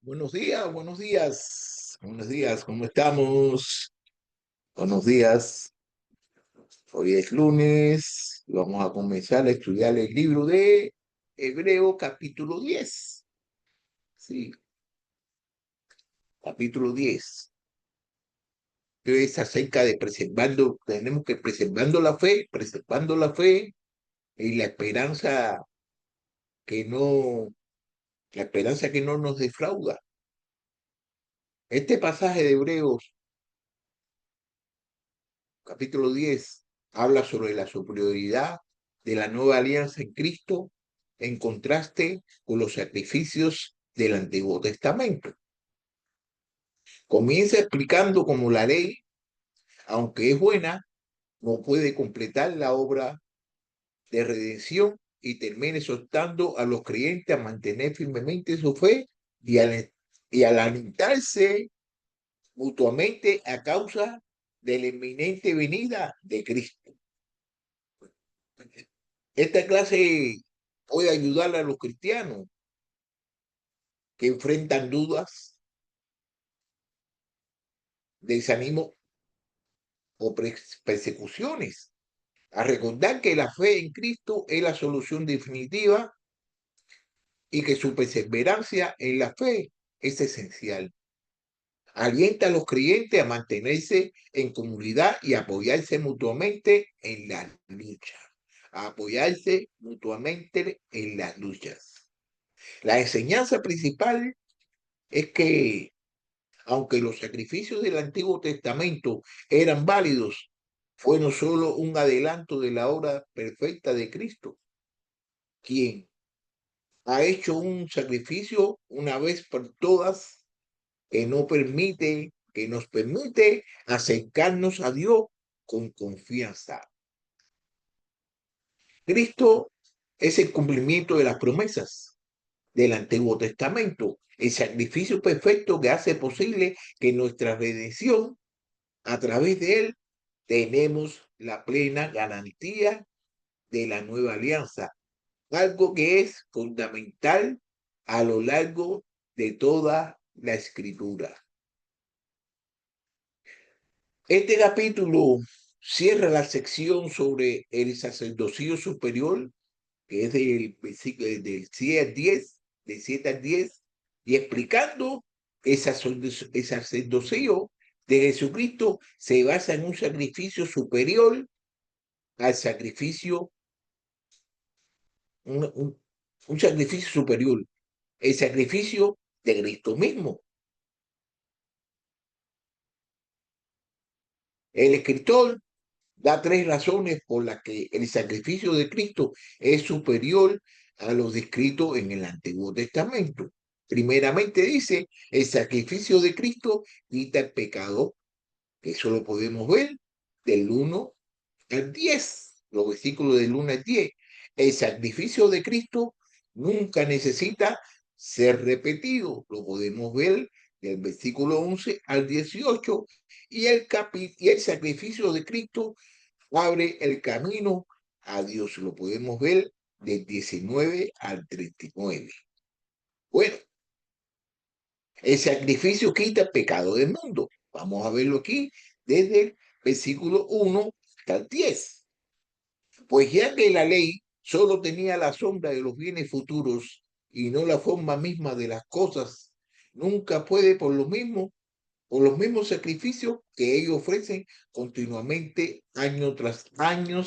Buenos días, buenos días. Buenos días, ¿cómo estamos? Buenos días. Hoy es lunes y vamos a comenzar a estudiar el libro de Hebreo capítulo 10. Sí, capítulo 10. Que es acerca de tenemos que preservando la fe y que no, la esperanza que no nos defrauda. Este pasaje de Hebreos capítulo 10 habla sobre la superioridad de la nueva alianza en Cristo en contraste con los sacrificios del Antiguo Testamento. Comienza explicando cómo la ley, aunque es buena, no puede completar la obra de redención y termina exhortando a los creyentes a mantener firmemente su fe y al alentarse mutuamente a causa de la inminente venida de Cristo. Esta clase puede ayudar a los cristianos que enfrentan dudas, desánimo o persecuciones, a recordar que la fe en Cristo es la solución definitiva y que su perseverancia en la fe es esencial. Alienta a los creyentes a mantenerse en comunidad y apoyarse mutuamente en las luchas. A apoyarse mutuamente en las luchas. La enseñanza principal es que aunque los sacrificios del Antiguo Testamento eran válidos, fueron solo un adelanto de la obra perfecta de Cristo, quien ha hecho un sacrificio una vez por todas que nos permite acercarnos a Dios con confianza. Cristo es el cumplimiento de las promesas del Antiguo Testamento, el sacrificio perfecto que hace posible que nuestra redención a través de él tenemos la plena garantía de la nueva alianza, algo que es fundamental a lo largo de toda la escritura. Este capítulo cierra la sección sobre el sacerdocio superior, que es del versículo del 7 al 10, de 7 al 10, y explicando el sacerdocio de Jesucristo se basa en un sacrificio superior al sacrificio, un, un, un sacrificio superior, el sacrificio de Cristo mismo. El escritor da tres razones por las que el sacrificio de Cristo es superior a los descritos en el Antiguo Testamento. Primeramente dice, el sacrificio de Cristo quita el pecado, que eso lo podemos ver del 1 al 10, los versículos del 1 al 10. El sacrificio de Cristo nunca necesita ser repetido, lo podemos ver del versículo 11 al 18, y el sacrificio de Cristo abre el camino a Dios, lo podemos ver del 19 al 39. Bueno, el sacrificio quita el pecado del mundo. Vamos a verlo aquí desde el versículo 1 hasta el 10. Pues ya que la ley solo tenía la sombra de los bienes futuros y no la forma misma de las cosas, nunca puede por los mismos sacrificios que ellos ofrecen continuamente año tras año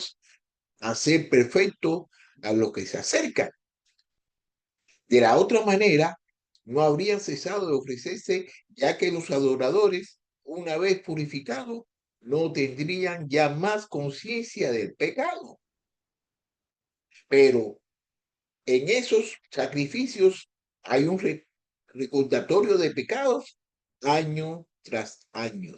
a ser perfecto a lo que se acercan. De la otra manera, no habrían cesado de ofrecerse, ya que los adoradores, una vez purificados, no tendrían ya más conciencia del pecado. Pero en esos sacrificios hay un recordatorio de pecados año tras año,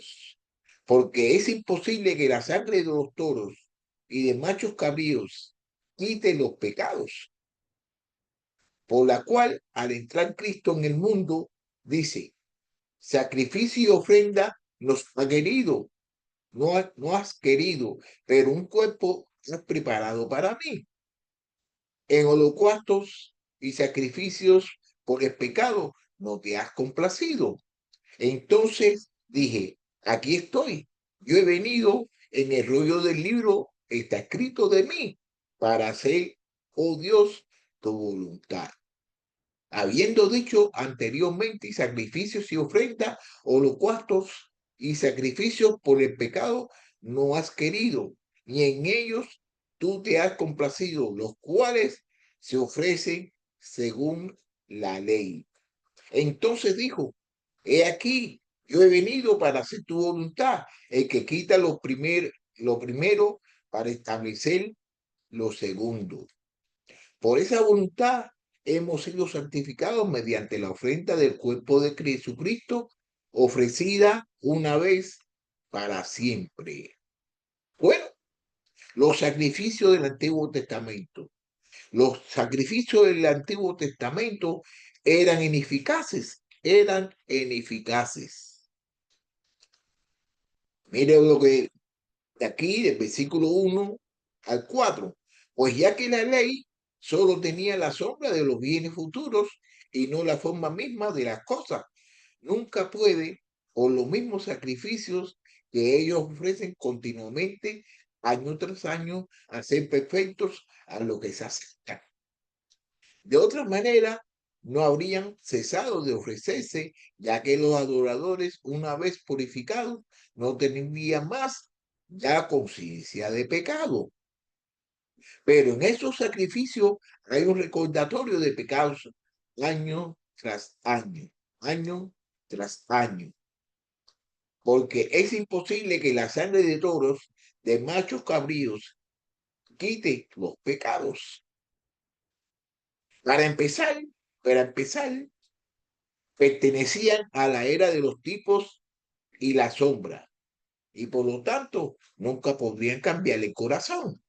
porque es imposible que la sangre de los toros y de machos cabríos quite los pecados, por la cual al entrar Cristo en el mundo, dice, sacrificio y ofrenda nos ha querido, no has querido, pero un cuerpo has preparado para mí. En holocaustos y sacrificios por el pecado no te has complacido. Entonces dije, aquí estoy. Yo he venido en el rollo del libro, está escrito de mí, para hacer, oh Dios, tu voluntad. Habiendo dicho anteriormente, sacrificios y ofrendas, holocaustos y sacrificios por el pecado, no has querido, ni en ellos tú te has complacido, los cuales se ofrecen según la ley. Entonces dijo, he aquí, yo he venido para hacer tu voluntad, el que quita lo primero para establecer lo segundo. Por esa voluntad hemos sido santificados mediante la ofrenda del cuerpo de Jesucristo, ofrecida una vez para siempre. Bueno, los sacrificios del Antiguo Testamento. Los sacrificios del Antiguo Testamento eran ineficaces, eran ineficaces. Mire lo que de aquí, del versículo 1 al 4. Pues ya que la ley solo tenía la sombra de los bienes futuros y no la forma misma de las cosas, nunca puede, por los mismos sacrificios que ellos ofrecen continuamente, año tras año, hacer perfectos a lo que se acercan. De otra manera, no habrían cesado de ofrecerse, ya que los adoradores, una vez purificados, no tendrían más ya conciencia de pecado. Pero en esos sacrificios hay un recordatorio de pecados año tras año, año tras año. Porque es imposible que la sangre de toros, de machos cabríos, quite los pecados. Para empezar, para empezar, pertenecían a la era de los tipos y la sombra, y por lo tanto nunca podrían cambiar el corazón.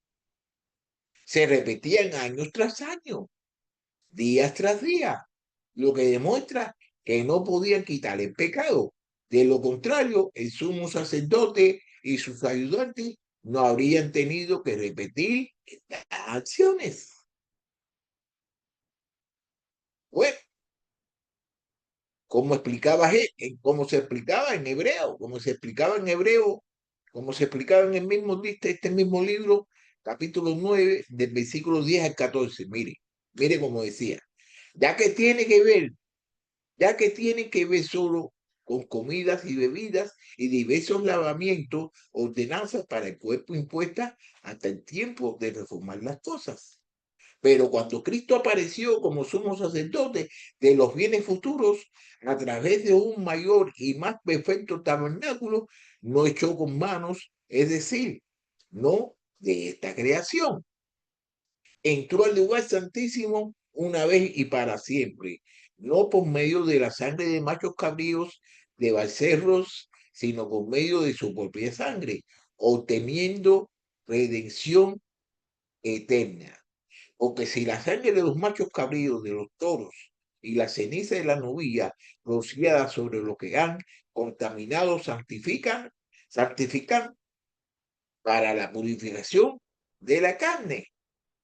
Se repetían años tras año, días tras día, lo que demuestra que no podían quitar el pecado. De lo contrario, el sumo sacerdote y sus ayudantes no habrían tenido que repetir estas acciones. Bueno, como explicaba, como se explicaba en hebreo, como se explicaba en hebreo, como se explicaba en el mismo, este mismo libro, capítulo 9, del versículo 10 al 14. Mire como decía, ya que tiene que ver, ya que tiene que ver solo con comidas y bebidas y diversos lavamientos, ordenanzas para el cuerpo impuestas hasta el tiempo de reformar las cosas. Pero cuando Cristo apareció como sumo sacerdote de los bienes futuros, a través de un mayor y más perfecto tabernáculo, no echó con manos, es decir, no de esta creación. Entró al lugar santísimo una vez y para siempre, no por medio de la sangre de machos cabríos, de becerros, sino por medio de su propia sangre, obteniendo redención eterna. Porque si la sangre de los machos cabríos, de los toros y la ceniza de la novilla rociada sobre lo que han contaminado santifican para la purificación de la carne.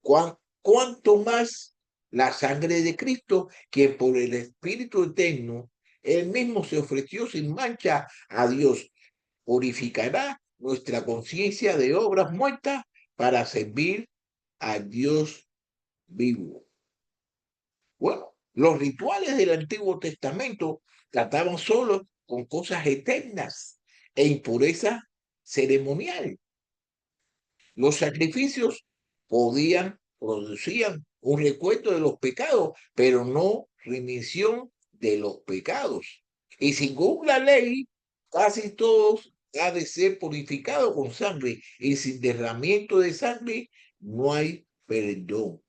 ¿Cuánto más la sangre de Cristo, que por el Espíritu eterno, él mismo se ofreció sin mancha a Dios, purificará nuestra conciencia de obras muertas para servir a Dios vivo? Bueno, los rituales del Antiguo Testamento trataban solo con cosas eternas e impureza ceremonial. Los sacrificios producían un recuento de los pecados, pero no remisión de los pecados. Y según la ley, casi todos ha de ser purificado con sangre, y sin derramamiento de sangre no hay perdón.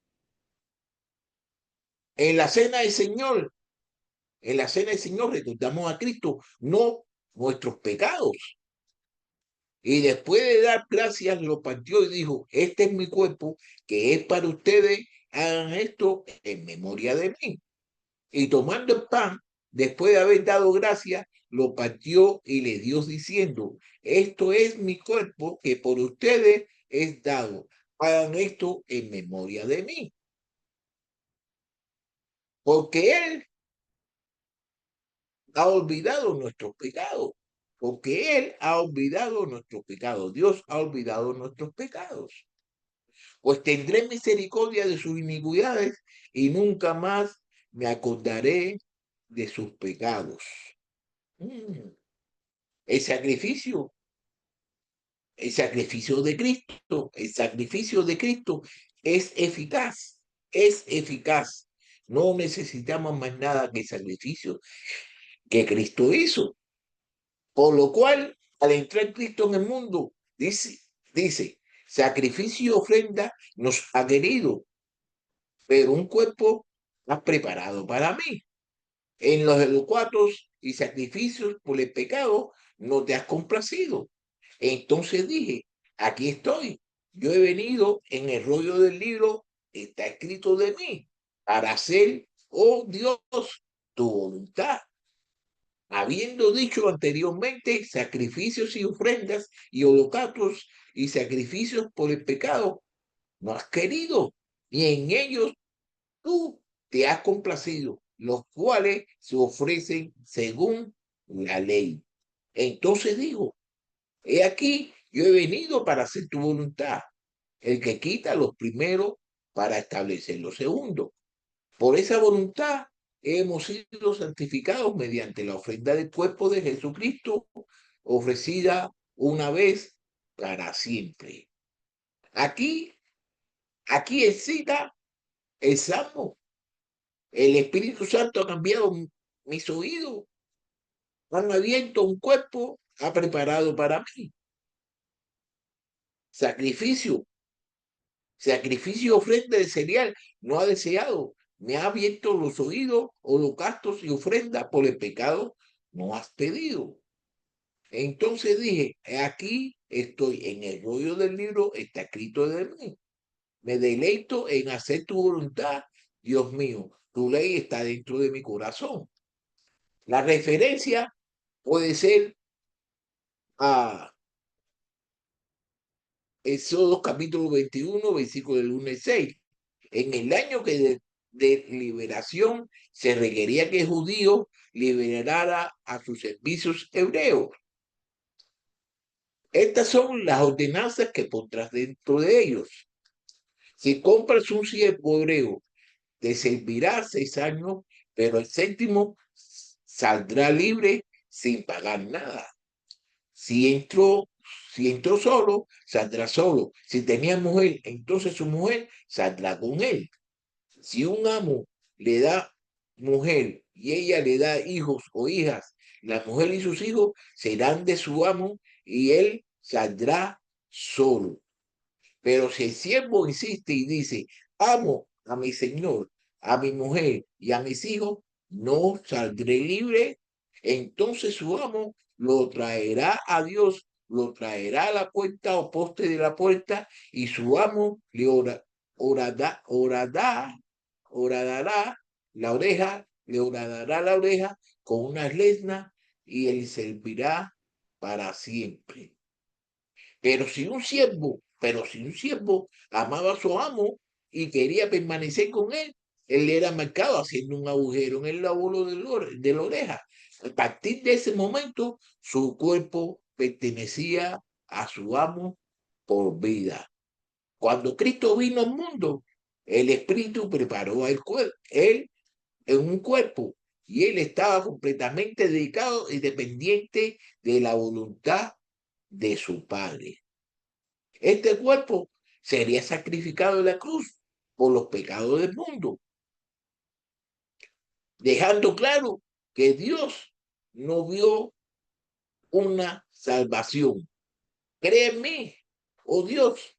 En la cena del Señor, en la cena del Señor recordamos a Cristo, no nuestros pecados. Y después de dar gracias, lo partió y dijo, este es mi cuerpo, que es para ustedes, hagan esto en memoria de mí. Y tomando el pan, después de haber dado gracias, lo partió y le dio diciendo, esto es mi cuerpo, que por ustedes es dado. Hagan esto en memoria de mí. Porque él ha olvidado nuestros pecados, porque Él ha olvidado nuestros pecados. Dios ha olvidado nuestros pecados. Pues tendré misericordia de sus iniquidades y nunca más me acordaré de sus pecados. Mm. El sacrificio, el sacrificio de Cristo, el sacrificio de Cristo es eficaz, es eficaz. No necesitamos más nada que el sacrificio que Cristo hizo. Por lo cual, al entrar Cristo en el mundo, dice, sacrificio y ofrenda nos ha querido, pero un cuerpo has preparado para mí. En los holocaustos y sacrificios por el pecado no te has complacido. Entonces dije, aquí estoy. Yo he venido en el rollo del libro, está escrito de mí, para hacer, oh Dios, tu voluntad. Habiendo dicho anteriormente, sacrificios y ofrendas y holocaustos y sacrificios por el pecado, no has querido, y en ellos tú te has complacido, los cuales se ofrecen según la ley. Entonces digo, he aquí, yo he venido para hacer tu voluntad, el que quita los primeros para establecer los segundos. Por esa voluntad hemos sido santificados mediante la ofrenda del cuerpo de Jesucristo, ofrecida una vez para siempre. Aquí, aquí excita el Salmo. El Espíritu Santo ha cambiado mis oídos, han abierto un cuerpo, ha preparado para mí. Sacrificio, sacrificio, ofrenda de cereal, no ha deseado. Me ha abierto los oídos, holocaustos y ofrenda por el pecado, no has pedido. Entonces dije, aquí estoy en el rollo del libro, está escrito de mí. Me deleito en hacer tu voluntad, Dios mío. Tu ley está dentro de mi corazón. La referencia puede ser a Éxodo capítulo 21, versículo del 1 al 6. En el año de liberación se requería que el judío liberara a sus servicios hebreos. Estas son las ordenanzas que pondrás dentro de ellos. Si compras un siervo hebreo, te servirá 6 años, pero el séptimo saldrá libre sin pagar nada. Si entró, si entró solo, saldrá solo. Si tenía mujer, entonces su mujer saldrá con él. Si un amo le da mujer y ella le da hijos o hijas, la mujer y sus hijos serán de su amo y él saldrá solo. Pero si el siervo insiste y dice, amo a mi señor, a mi mujer y a mis hijos, no saldré libre, entonces su amo lo traerá a Dios, lo traerá a la puerta o poste de la puerta y su amo le horadará la oreja, le horadará la oreja con una lesna y él servirá para siempre. Pero si un siervo amaba a su amo y quería permanecer con él era marcado haciendo un agujero en el lóbulo de la oreja. A partir de ese momento, su cuerpo pertenecía a su amo por vida. Cuando Cristo vino al mundo, el Espíritu preparó a él en un cuerpo y él estaba completamente dedicado y dependiente de la voluntad de su Padre. Este cuerpo sería sacrificado en la cruz por los pecados del mundo, dejando claro que Dios no vio una salvación. Cree en mí, oh Dios,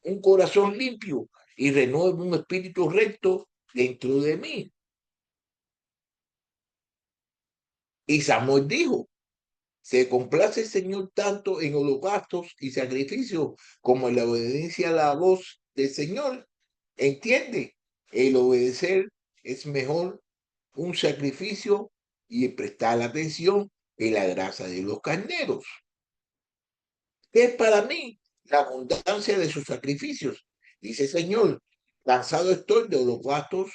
un corazón limpio y renueve un espíritu recto dentro de mí. Y Samuel dijo, se complace el Señor tanto en holocaustos y sacrificios como en la obediencia a la voz del Señor. ¿Entiende? El obedecer es mejor un sacrificio y prestar atención en la grasa de los carneros. ¿Qué es para mí la abundancia de sus sacrificios? Dice el Señor, cansado estoy de holocaustos,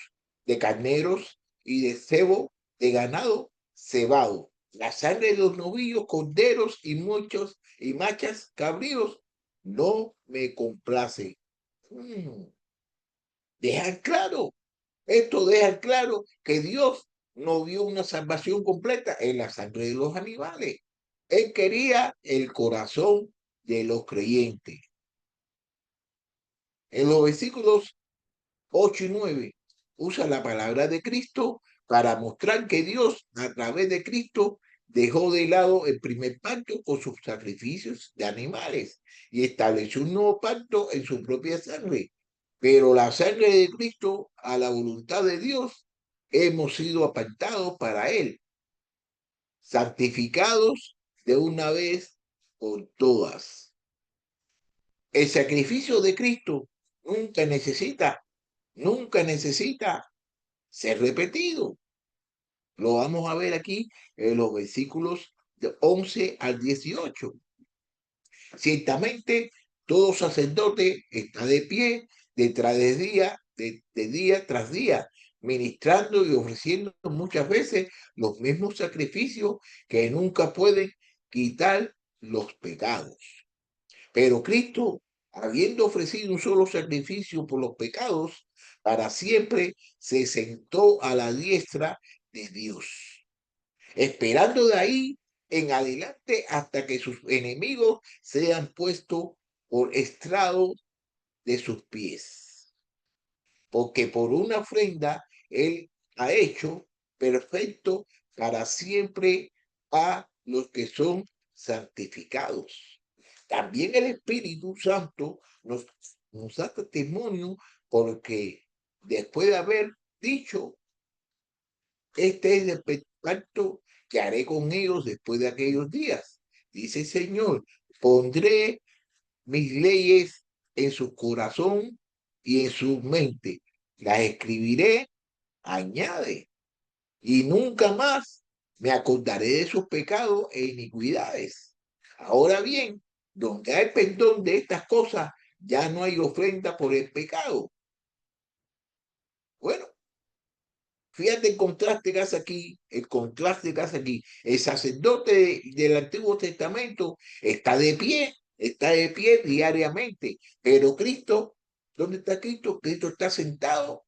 de carneros y de cebo de ganado. cebado. La sangre de los novillos, corderos y muchos y machas cabríos no me complace. Dejan claro, esto deja claro que Dios no vio una salvación completa en la sangre de los animales. Él quería el corazón de los creyentes. En los versículos 8 y 9 usa la palabra de Cristo para mostrar que Dios, a través de Cristo, dejó de lado el primer pacto con sus sacrificios de animales y estableció un nuevo pacto en su propia sangre. Pero la sangre de Cristo, a la voluntad de Dios, hemos sido apartados para Él, santificados de una vez por todas. El sacrificio de Cristo nunca necesita ser repetido. Lo vamos a ver aquí en los versículos de 11 al 18. Ciertamente, todo sacerdote está de pie detrás de día tras día, ministrando y ofreciendo muchas veces los mismos sacrificios que nunca pueden quitar los pecados. Pero Cristo, habiendo ofrecido un solo sacrificio por los pecados, para siempre se sentó a la diestra de Dios, esperando de ahí en adelante hasta que sus enemigos sean puestos por estrado de sus pies. Porque por una ofrenda Él ha hecho perfecto para siempre a los que son santificados. También el Espíritu Santo nos da testimonio porque después de haber dicho, este es el pacto que haré con ellos después de aquellos días. Dice el Señor, pondré mis leyes en su corazón y en su mente. Las escribiré, añade, y nunca más me acordaré de sus pecados e iniquidades. Ahora bien, donde hay perdón de estas cosas, ya no hay ofrenda por el pecado. Bueno, fíjate el contraste que hace aquí, el contraste que hace aquí. El sacerdote del Antiguo Testamento está de pie diariamente, pero Cristo, ¿dónde está Cristo? Cristo está sentado.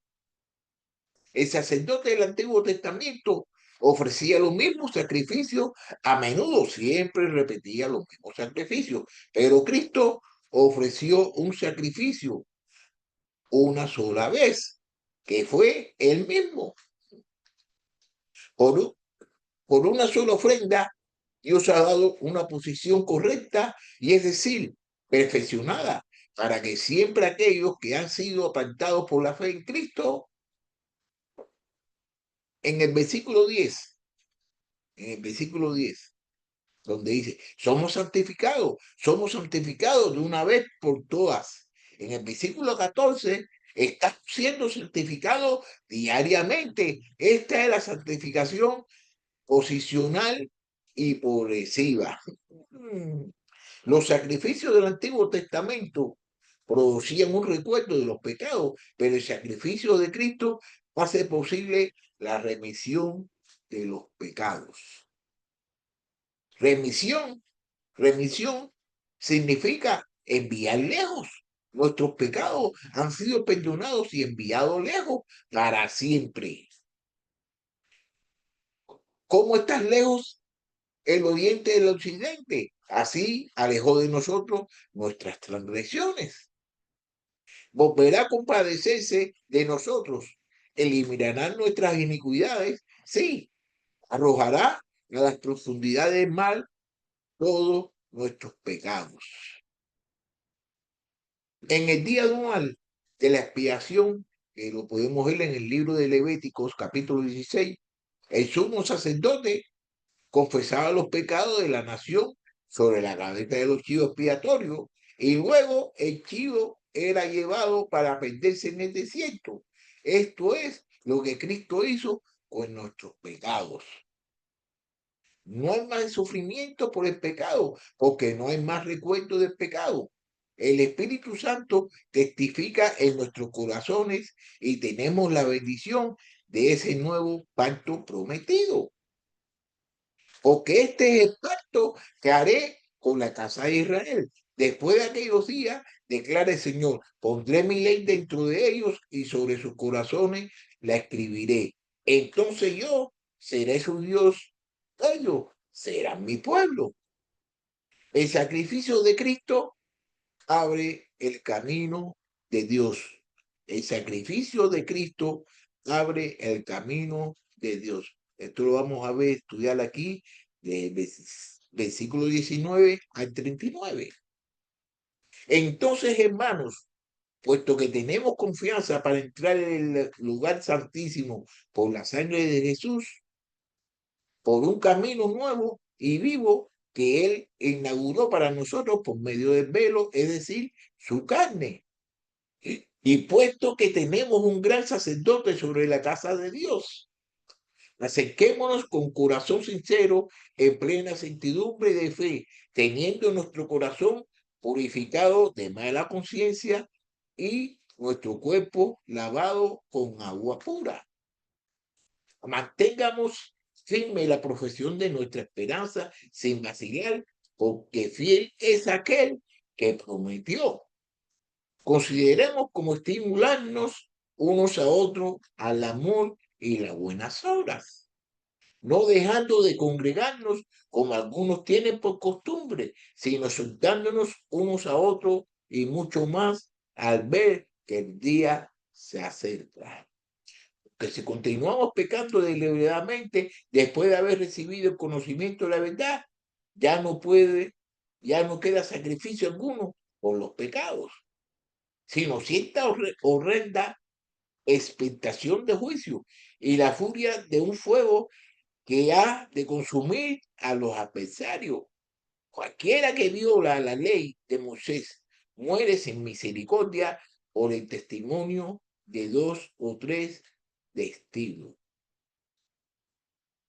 El sacerdote del Antiguo Testamento ofrecía los mismos sacrificios, a menudo siempre repetía los mismos sacrificios, pero Cristo ofreció un sacrificio una sola vez, que fue él mismo. Por, por una sola ofrenda, Dios ha dado una posición correcta y es decir, perfeccionada, para que siempre aquellos que han sido apartados por la fe en Cristo, en el versículo 10, donde dice, somos santificados de una vez por todas. En el versículo 14, está siendo santificado diariamente. Esta es la santificación posicional y progresiva. Los sacrificios del Antiguo Testamento producían un recuerdo de los pecados, pero el sacrificio de Cristo hace posible la remisión de los pecados. Remisión significa enviar lejos. Nuestros pecados han sido perdonados y enviados lejos para siempre. ¿Cómo estás lejos el oriente del occidente? Así alejó de nosotros nuestras transgresiones. Volverá a compadecerse de nosotros. Eliminará nuestras iniquidades. Sí, arrojará a las profundidades del mar todos nuestros pecados. En el día anual de la expiación, que lo podemos ver en el libro de Levíticos, capítulo 16, el sumo sacerdote confesaba los pecados de la nación sobre la cabeza de los chivos expiatorios y luego el chivo era llevado para perderse en el desierto. Esto es lo que Cristo hizo con nuestros pecados. No hay más sufrimiento por el pecado, porque no hay más recuerdo del pecado. El Espíritu Santo testifica en nuestros corazones y tenemos la bendición de ese nuevo pacto prometido. porque este es el pacto que haré con la casa de Israel. Después de aquellos días, declara el Señor, pondré mi ley dentro de ellos y sobre sus corazones la escribiré. Entonces yo seré su Dios, ellos serán mi pueblo. El sacrificio de Cristo abre el camino de Dios. El sacrificio de Cristo abre el camino de Dios. Esto lo vamos a ver, estudiar aquí, de versículo 19 al 39. Entonces, hermanos, puesto que tenemos confianza para entrar en el lugar santísimo por la sangre de Jesús, por un camino nuevo y vivo que Él inauguró para nosotros por medio del velo, es decir, su carne. Y puesto que tenemos un gran sacerdote sobre la casa de Dios, acerquémonos con corazón sincero, en plena certidumbre de fe, teniendo nuestro corazón purificado de mala conciencia y nuestro cuerpo lavado con agua pura. Mantengamos firme la profesión de nuestra esperanza sin vacilar, porque fiel es aquel que prometió. Consideremos como estimularnos unos a otros al amor y las buenas obras, no dejando de congregarnos como algunos tienen por costumbre, sino soltándonos unos a otros y mucho más al ver que el día se acerca. Que si continuamos pecando deliberadamente después de haber recibido el conocimiento de la verdad, ya no queda sacrificio alguno por los pecados, sino cierta horrenda expectación de juicio y la furia de un fuego que ha de consumir a los adversarios. Cualquiera que viola la ley de Moisés muere sin misericordia por el testimonio de dos o tres testigos.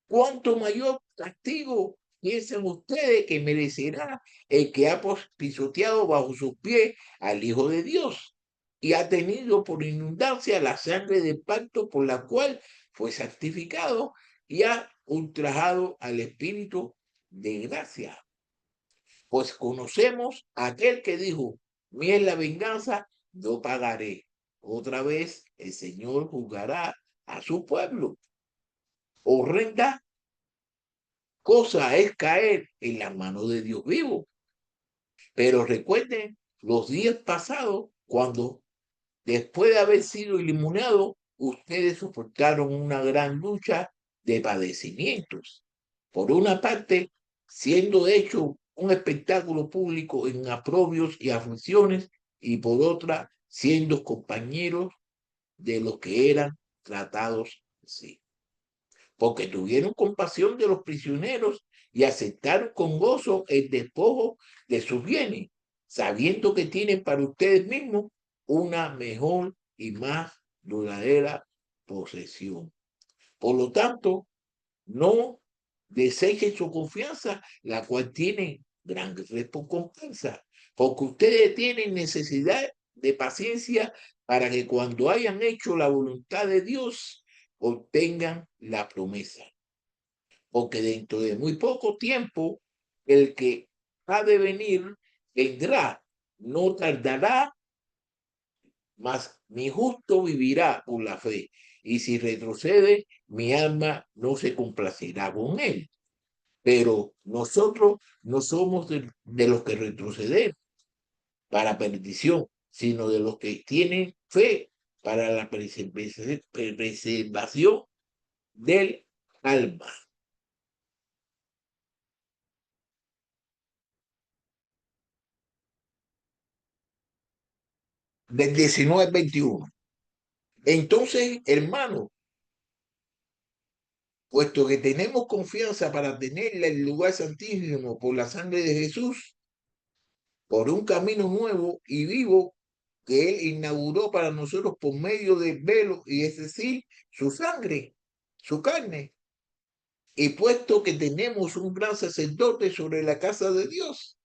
¿Cuánto mayor castigo piensan ustedes que merecerá el que ha pisoteado bajo sus pies al Hijo de Dios y ha tenido por inundancia la sangre del pacto por la cual fue santificado y ha ultrajado al Espíritu de gracia? Pues conocemos a aquel que dijo, mía es la venganza, yo pagaré. Otra vez el Señor juzgará a su pueblo. Horrenda cosa es caer en las manos de Dios vivo. Pero recuerden los días pasados cuando, después de haber sido iluminados, ustedes soportaron una gran lucha de padecimientos. Por una parte, siendo hecho un espectáculo público en aprobios y aflicciones, y por otra, siendo compañeros de los que eran tratados así, porque tuvieron compasión de los prisioneros y aceptaron con gozo el despojo de sus bienes, sabiendo que tienen para ustedes mismos una mejor y más duradera posesión. Por lo tanto, no desechen su confianza, la cual tiene gran recompensa, porque ustedes tienen necesidad de paciencia para que cuando hayan hecho la voluntad de Dios, obtengan la promesa. Porque dentro de muy poco tiempo, el que ha de venir vendrá, no tardará, mas mi justo vivirá por la fe. Y si retrocede, mi alma no se complacerá con él. Pero nosotros no somos de los que retroceder para perdición, sino de los que tienen fe para la preservación del alma. Del 19 al 21. Entonces, hermano, puesto que tenemos confianza para tenerla en el lugar santísimo por la sangre de Jesús, por un camino nuevo y vivo que Él inauguró para nosotros por medio del velo, y es decir, su sangre, su carne. Y puesto que tenemos un gran sacerdote sobre la casa de Dios,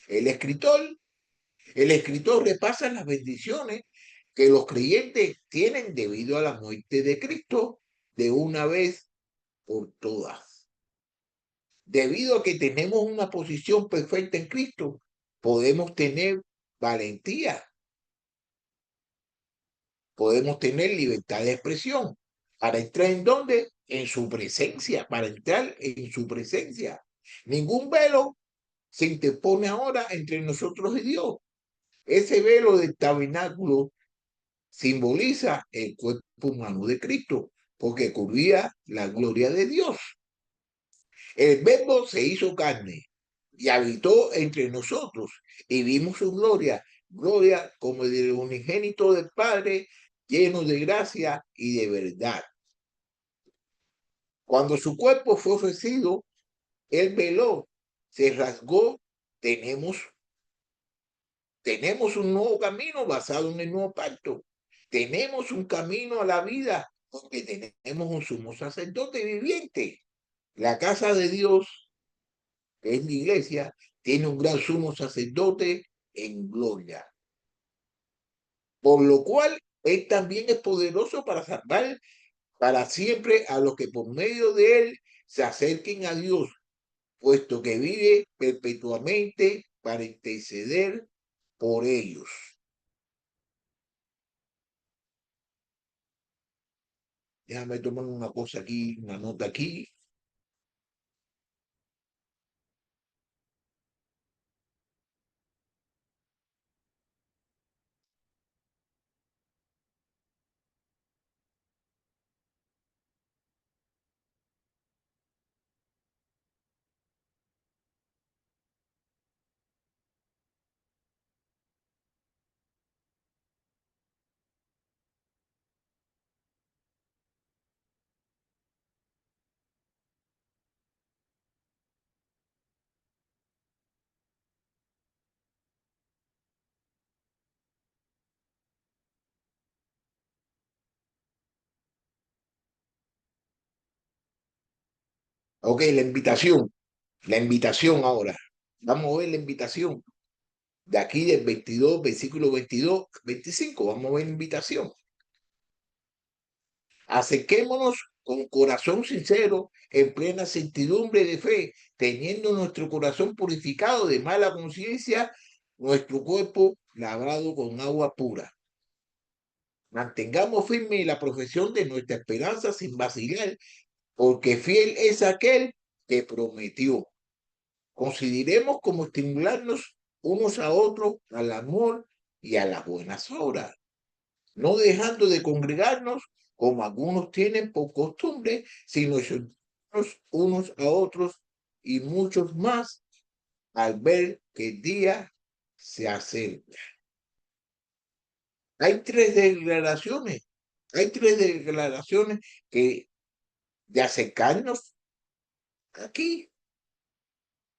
el escritor, el escritor repasa las bendiciones que los creyentes tienen debido a la muerte de Cristo de una vez por todas. Debido a que tenemos una posición perfecta en Cristo, podemos tener valentía, podemos tener libertad de expresión. ¿Para entrar en dónde? En su presencia, para entrar en su presencia. Ningún velo se interpone ahora entre nosotros y Dios. Ese velo del tabernáculo simboliza el cuerpo humano de Cristo, porque cubría la gloria de Dios. El Verbo se hizo carne y habitó entre nosotros y vimos su gloria, gloria como del unigénito del Padre, lleno de gracia y de verdad. Cuando su cuerpo fue ofrecido, él veló, se rasgó, tenemos, tenemos un nuevo camino basado en el nuevo pacto. Tenemos un camino a la vida porque tenemos un sumo sacerdote viviente. La casa de Dios, que es la iglesia, tiene un gran sumo sacerdote en gloria. Por lo cual, él también es poderoso para salvar para siempre a los que por medio de él se acerquen a Dios, puesto que vive perpetuamente para interceder por ellos. Déjame tomar una cosa aquí, una nota aquí. Ok, la invitación ahora. Vamos a ver la invitación. De aquí del 22, versículo 22, 25, vamos a ver la invitación. Acerquémonos con corazón sincero, en plena certidumbre de fe, teniendo nuestro corazón purificado de mala conciencia, nuestro cuerpo labrado con agua pura. Mantengamos firme la profesión de nuestra esperanza sin vacilar, porque fiel es aquel que prometió. Consideremos como estimularnos unos a otros al amor y a las buenas obras, no dejando de congregarnos como algunos tienen por costumbre, sino unos a otros y muchos más al ver que el día se acerca. Hay tres declaraciones que de acercarnos aquí,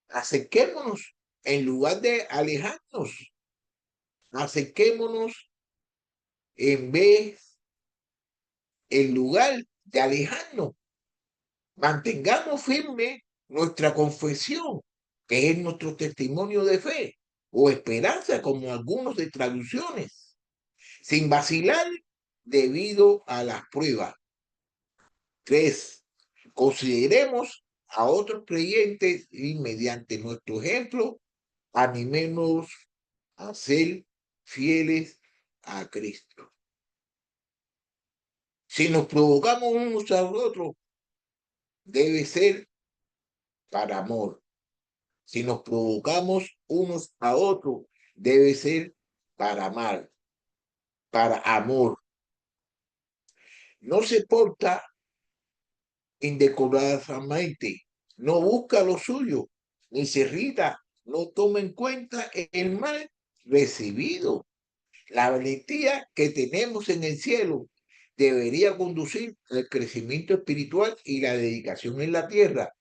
acerquémonos en lugar de alejarnos, acerquémonos en lugar de alejarnos. Mantengamos firme nuestra confesión, que es nuestro testimonio de fe o esperanza, como algunos de traducciones, sin vacilar debido a las pruebas. 3. Consideremos a otros creyentes y mediante nuestro ejemplo, animémonos a ser fieles a Cristo. Si nos provocamos unos a otros, debe ser para amor. Si nos provocamos unos a otros, debe ser para amar, para amor. No se porta indecorosamente, no busca lo suyo, ni se irrita, no toma en cuenta el mal recibido. La valentía que tenemos en el cielo debería conducir al crecimiento espiritual y la dedicación en la tierra.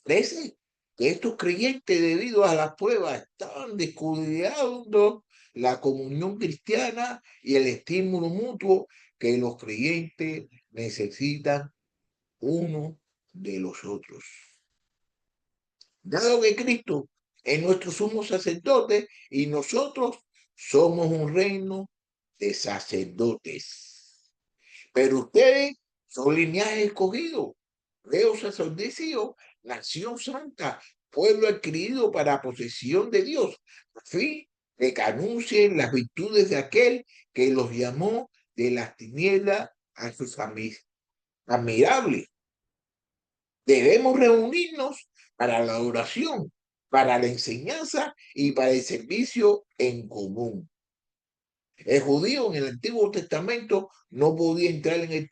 Parece que estos creyentes, debido a las pruebas, estaban descuidando la comunión cristiana y el estímulo mutuo que los creyentes necesitan uno de los otros. Dado que Cristo es nuestro sumo sacerdote y nosotros somos un reino de sacerdotes. Pero ustedes son linaje escogido, reo sacerdocio, nación santa, pueblo adquirido para posesión de Dios, a fin de que anuncien las virtudes de aquel que los llamó de las tinieblas a sus admirables. Debemos reunirnos para la oración, para la enseñanza y para el servicio en común. El judío en el Antiguo Testamento no podía entrar en el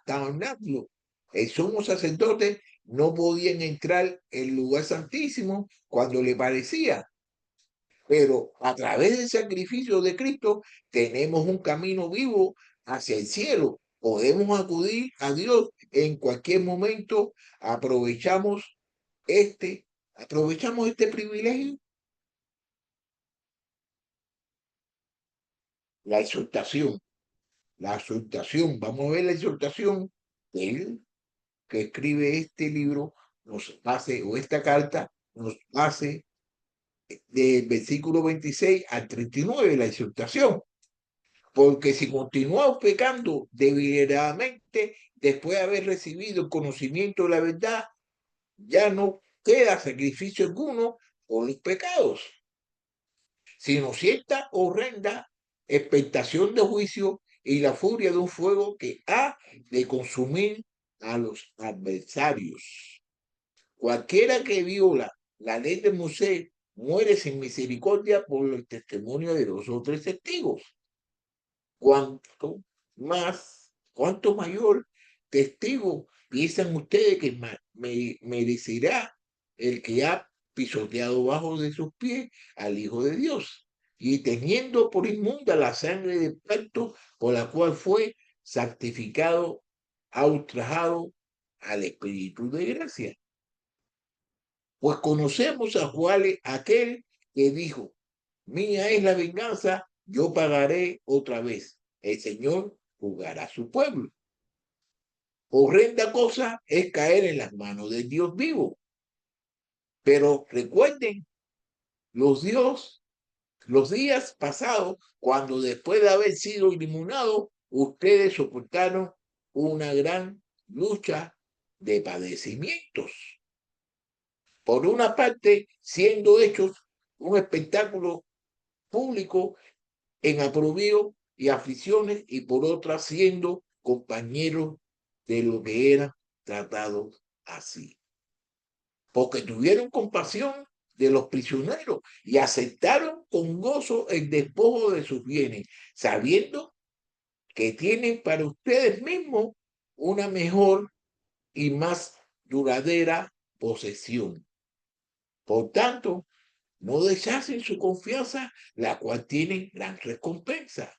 tabernáculo. El sumo sacerdote no podía entrar en el lugar santísimo cuando le parecía. Pero a través del sacrificio de Cristo tenemos un camino vivo hacia el cielo. Podemos acudir a Dios en cualquier momento. Aprovechamos aprovechamos este privilegio. La exhortación, la exhortación. Vamos a ver la exhortación del que escribe este libro nos hace, o esta carta nos hace del versículo 26 al 39, la exhortación. Porque si continuamos pecando deliberadamente después de haber recibido el conocimiento de la verdad, ya no queda sacrificio alguno por los pecados, sino cierta horrenda expectación de juicio y la furia de un fuego que ha de consumir a los adversarios. Cualquiera que viola la ley de Moisés muere sin misericordia por el testimonio de los otros testigos. Cuánto mayor testigo piensan ustedes que merecerá el que ha pisoteado bajo de sus pies al Hijo de Dios y teniendo por inmunda la sangre del pacto por la cual fue santificado, ha ultrajado al Espíritu de gracia? Pues conocemos a Juan aquel que dijo: mía es la venganza, yo pagaré otra vez. El Señor juzgará a su pueblo. Horrenda cosa es caer en las manos del Dios vivo. Pero recuerden los días pasados, cuando después de haber sido eliminados, ustedes soportaron una gran lucha de padecimientos. Por una parte, siendo hechos un espectáculo público en aprobio y aflicciones, y por otra siendo compañeros de lo que eran tratados así. Porque tuvieron compasión de los prisioneros y aceptaron con gozo el despojo de sus bienes, sabiendo que tienen para ustedes mismos una mejor y más duradera posesión. Por tanto, no deshacen su confianza, la cual tienen gran recompensa.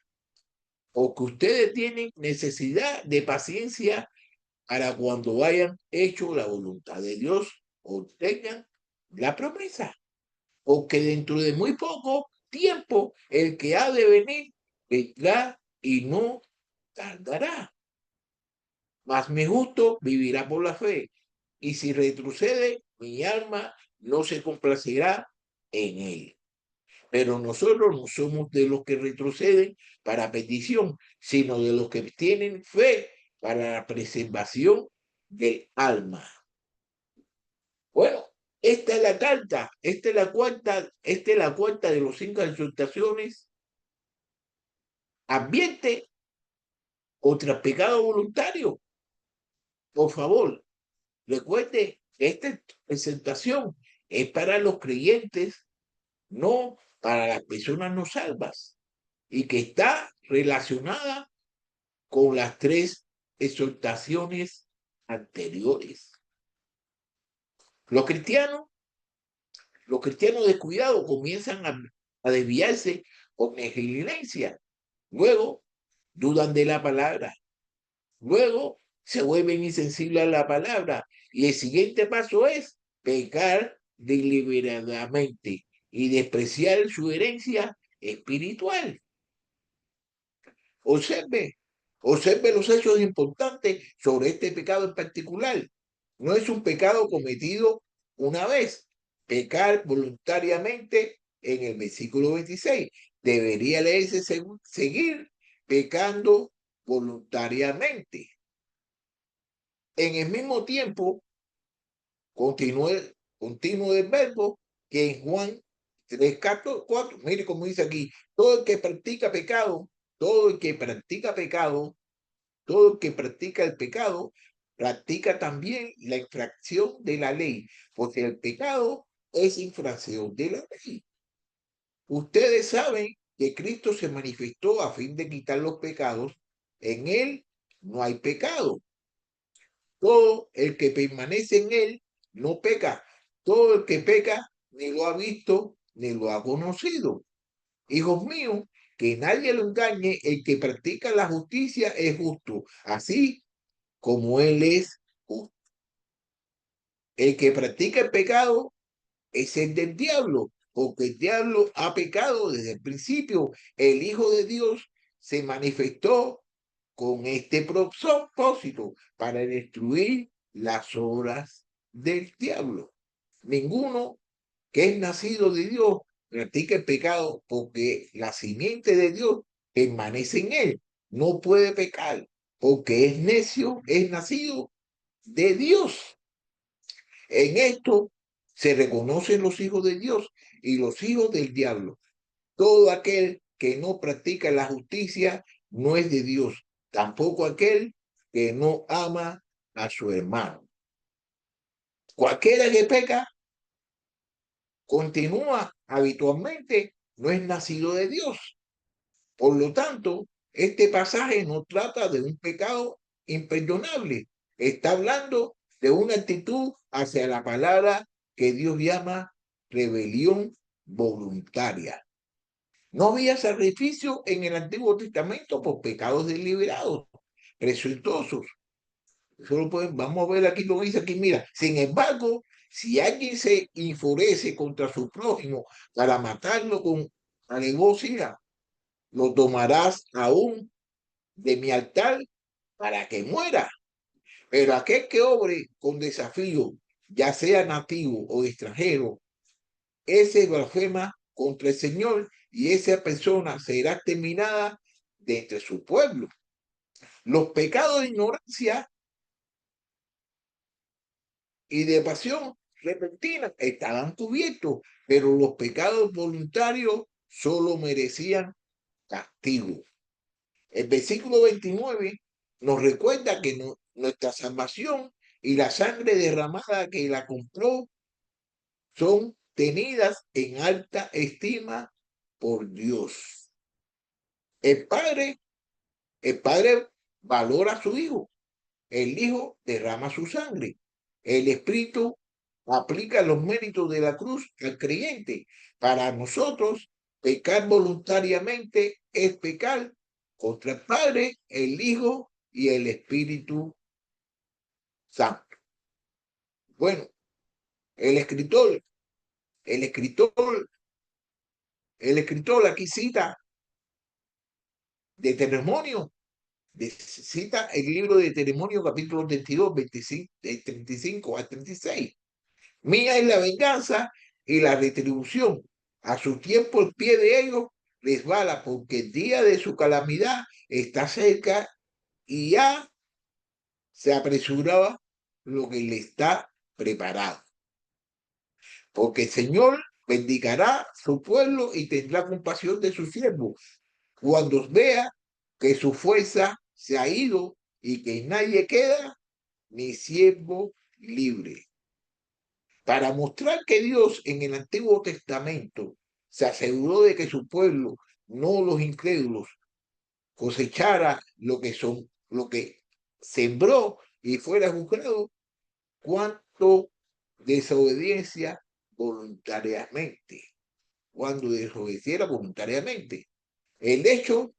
Porque ustedes tienen necesidad de paciencia para cuando hayan hecho la voluntad de Dios, obtengan la promesa. Porque dentro de muy poco tiempo el que ha de venir vendrá y no tardará. Mas mi justo vivirá por la fe. Y si retrocede, mi alma no se complacerá en él. Pero nosotros no somos de los que retroceden para petición, sino de los que tienen fe para la preservación del alma. Bueno, esta es la carta, esta es la cuarta de los 5 exhortaciones. Advierte contra el pecado voluntario. Por favor, recuerde que esta exhortación es para los creyentes, no para las personas no salvas, y que está relacionada con las 3 exhortaciones anteriores. Los cristianos, los cristianos descuidados comienzan a desviarse por negligencia. Luego dudan de la palabra. Luego se vuelven insensibles a la palabra. Y el siguiente paso es pecar deliberadamente y despreciar su herencia espiritual. Observe los hechos importantes sobre este pecado en particular. No es un pecado cometido una vez. Pecar voluntariamente en el versículo 26. Debería leerse seguir pecando voluntariamente. En el mismo tiempo, continuo del verbo, que en Juan 3:4, mire cómo dice aquí, todo el que practica pecado, todo el que practica pecado, todo el que practica el pecado, practica también la infracción de la ley, porque el pecado es infracción de la ley. Ustedes saben que Cristo se manifestó a fin de quitar los pecados. En él no hay pecado. Todo el que permanece en él no peca. Todo el que peca ni lo ha visto ni lo ha conocido. Hijos míos, que nadie lo engañe, el que practica la justicia es justo, así como él es justo. El que practica el pecado es el del diablo, porque el diablo ha pecado desde el principio. El Hijo de Dios se manifestó con este propósito para destruir las obras del diablo. Ninguno que es nacido de Dios practica el pecado, porque la simiente de Dios permanece en él. No puede pecar porque es necio, es nacido de Dios. En esto se reconocen los hijos de Dios y los hijos del diablo. Todo aquel que no practica la justicia no es de Dios, tampoco aquel que no ama a su hermano. Cualquiera que peca continúa habitualmente, no es nacido de Dios. Por lo tanto, este pasaje no trata de un pecado imperdonable. Está hablando de una actitud hacia la palabra que Dios llama rebelión voluntaria. No había sacrificio en el Antiguo Testamento por pecados deliberados, presuntuosos. Vamos a ver aquí lo que dice aquí, mira, sin embargo, si alguien se enfurece contra su prójimo para matarlo con alevosía, lo tomarás aún de mi altar para que muera. Pero aquel que obre con desafío, ya sea nativo o extranjero, ese blasfema contra el Señor y esa persona será exterminada de entre su pueblo. Los pecados de ignorancia y de pasión repentina estaban cubiertos, pero los pecados voluntarios solo merecían castigo. El versículo 29 nos recuerda que nuestra salvación y la sangre derramada que la compró son tenidas en alta estima por Dios. El Padre, el Padre valora a su Hijo. El Hijo derrama su sangre. El Espíritu aplica los méritos de la cruz al creyente. Para nosotros, pecar voluntariamente es pecar contra el Padre, el Hijo y el Espíritu Santo. Bueno, el escritor, el escritor, el escritor aquí cita de testimonio, cita el libro de testimonio capítulo 32, 25, 35 a 36. Mía es la venganza y la retribución. A su tiempo el pie de ellos resbala, porque el día de su calamidad está cerca y ya se apresuraba lo que le está preparado. Porque el Señor bendigará su pueblo y tendrá compasión de sus siervos cuando vea que su fuerza se ha ido y que nadie queda ni siervo libre. Para mostrar que Dios en el Antiguo Testamento se aseguró de que su pueblo, no los incrédulos, cosechara lo que sembró y fuera juzgado, cuanto desobediencia voluntariamente, cuando desobedeciera voluntariamente. El hecho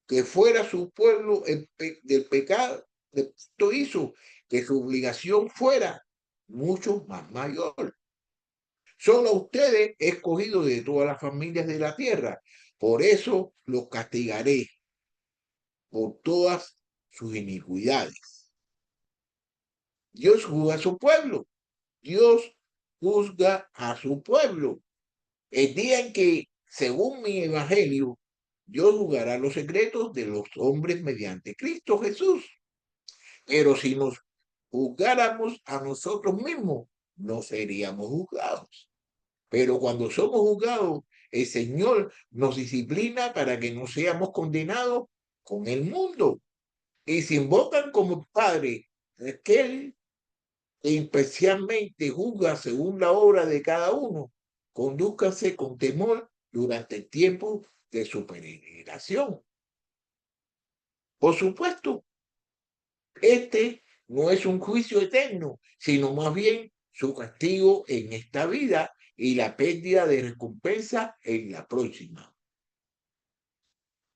que fuera su pueblo del pecado, esto hizo que su obligación fuera mucho más mayor. Son ustedes escogidos de todas las familias de la tierra. Por eso los castigaré por todas sus iniquidades. Dios juzga a su pueblo. Dios juzga a su pueblo. El día en que, según mi evangelio, Dios juzgará los secretos de los hombres mediante Cristo Jesús. Pero si nos juzgáramos a nosotros mismos, no seríamos juzgados. Pero cuando somos juzgados, el Señor nos disciplina para que no seamos condenados con el mundo. Y si invocan como Padre aquel que especialmente juzga según la obra de cada uno, condúzcanse con temor durante el tiempo de su peregrinación. Por supuesto, este no es un juicio eterno, sino más bien su castigo en esta vida y la pérdida de recompensa en la próxima.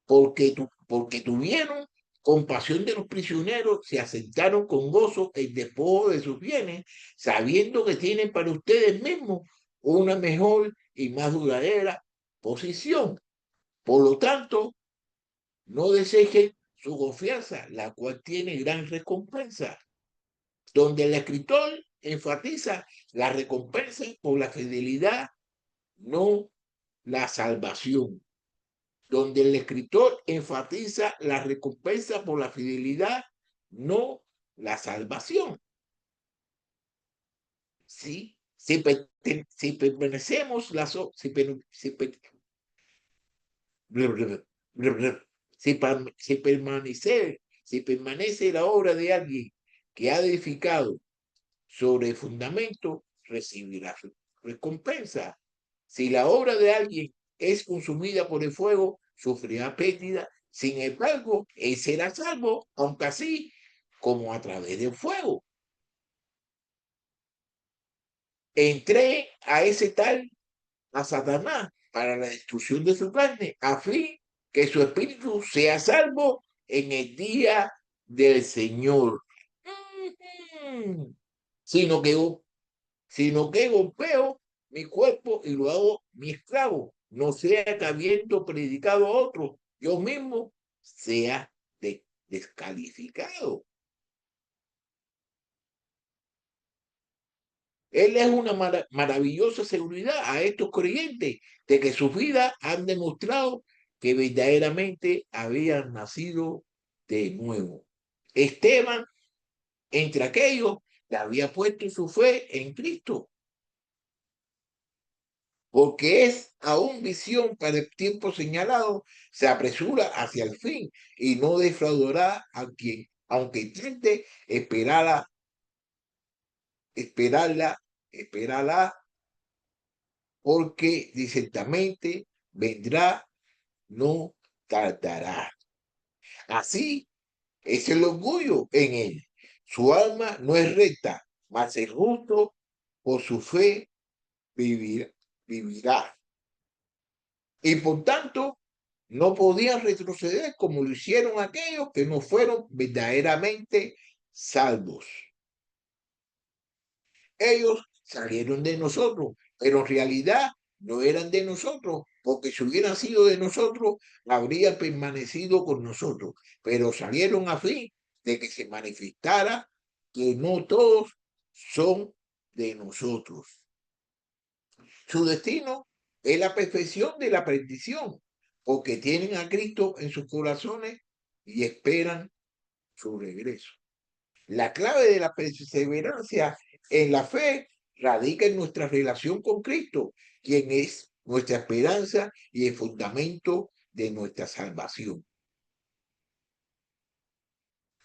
Porque tuvieron compasión de los prisioneros, se aceptaron con gozo el despojo de sus bienes, sabiendo que tienen para ustedes mismos una mejor y más duradera posición. Por lo tanto, no desechen su confianza, la cual tiene gran recompensa, donde el escritor enfatiza la recompensa por la fidelidad, no la salvación. Donde el escritor enfatiza la recompensa por la fidelidad, no la salvación. ¿Sí? Si permanecemos si permanece la obra de alguien que ha edificado sobre el fundamento, recibirá recompensa. Si la obra de alguien es consumida por el fuego, sufrirá pérdida. Sin embargo, él será salvo, aunque así como a través del fuego. Entré a ese tal, a Satanás, para la destrucción de su carne, a fin que su espíritu sea salvo en el día del Señor. Sino que golpeo mi cuerpo y lo hago mi esclavo, no sea que habiendo predicado a otro, yo mismo sea descalificado. Él es una maravillosa seguridad a estos creyentes de que sus vidas han demostrado que verdaderamente habían nacido de nuevo. Esteban, entre aquellos que había puesto su fe en Cristo, porque es aún visión para el tiempo señalado, se apresura hacia el fin y no defraudará a quien, aunque intente esperarla, porque ciertamente vendrá, no tardará. Así es el orgullo en él. Su alma no es recta, mas el justo por su fe vivirá. Y por tanto, no podían retroceder como lo hicieron aquellos que no fueron verdaderamente salvos. Ellos salieron de nosotros, pero en realidad no eran de nosotros, porque si hubieran sido de nosotros, habrían permanecido con nosotros, pero salieron a fin de que se manifestara que no todos son de nosotros. Su destino es la perfección de la perdición, porque tienen a Cristo en sus corazones y esperan su regreso. La clave de la perseverancia en la fe radica en nuestra relación con Cristo, quien es nuestra esperanza y el fundamento de nuestra salvación.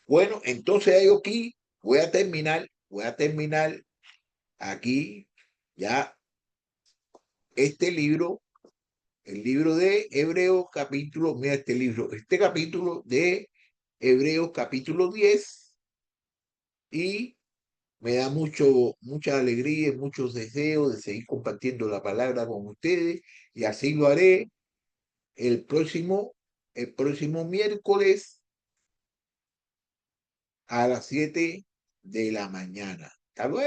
Bueno, entonces yo aquí voy a terminar aquí ya este libro, el libro de Hebreos capítulo, mira este capítulo de Hebreos capítulo 10 y me da mucha alegría y muchos deseos de seguir compartiendo la palabra con ustedes y así lo haré el próximo miércoles a las 7 de la mañana. Hasta luego.